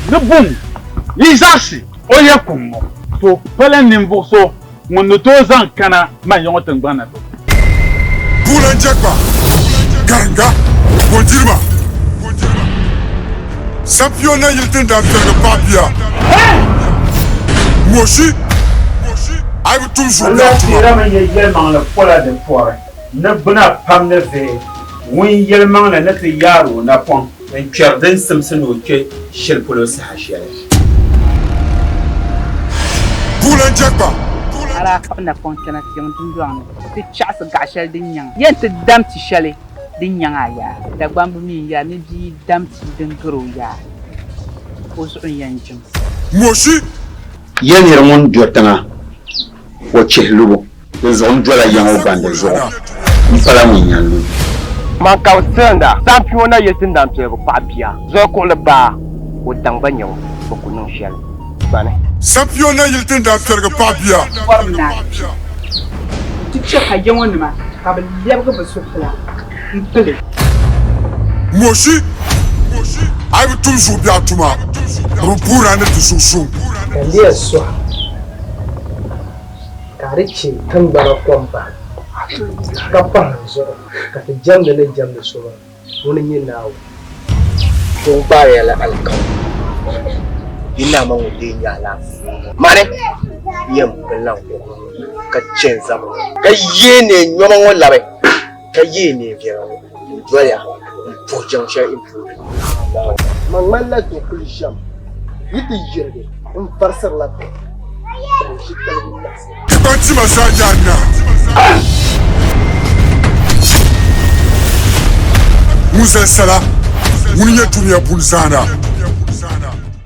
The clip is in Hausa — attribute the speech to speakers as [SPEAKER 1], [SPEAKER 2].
[SPEAKER 1] bum yizashi oye kummo to pelen nimbuso mun to zan kana man yon tangbana to
[SPEAKER 2] bulan jakba garanga bonjirma championnat yiltin da fier de papia moshi ai tum su
[SPEAKER 3] la tira man yel man la fola de foire na buna pam na ve win yel man la na te yaro na pon en chardin simsin o ke shel polo sa hashiyale
[SPEAKER 2] bulan jakba
[SPEAKER 4] ala na pon kana tiang dunduang ti chas gashel din yang yen ti dam ti shale din yang aya da gbambu mi ya mi bi dam ti din gro ya o so yan jum
[SPEAKER 2] moshi
[SPEAKER 5] yen yermon jotanga o chehlubo zon jola yang o bande zo mpala mo nyanlu
[SPEAKER 6] man ka senda championnat yesin dan pego papia zo ko le ba o dangba nyaw ko kunun shel bane
[SPEAKER 2] championnat yiltin da fier de papia
[SPEAKER 4] warna ti chaka yawon ma ka ba lebga ba so kula ntele
[SPEAKER 2] moshi ai tum su bi atuma rupura ne tususu
[SPEAKER 7] Kandiya suwa karichi tambara kwamba kapan zo kata jam da na jam da suwa wani yin nawo
[SPEAKER 6] ko ba ya la alkan ina man wude ya la mane yam belan ko ka chen zama ka yene nyoma wala be ka yene biya doya pour jancher improve
[SPEAKER 7] man malla to kulisham yiti jirge in farsar la pe shi kalbu nasi
[SPEAKER 2] kibanci masajanya Musa Sala, wuni ya duniya bulzana.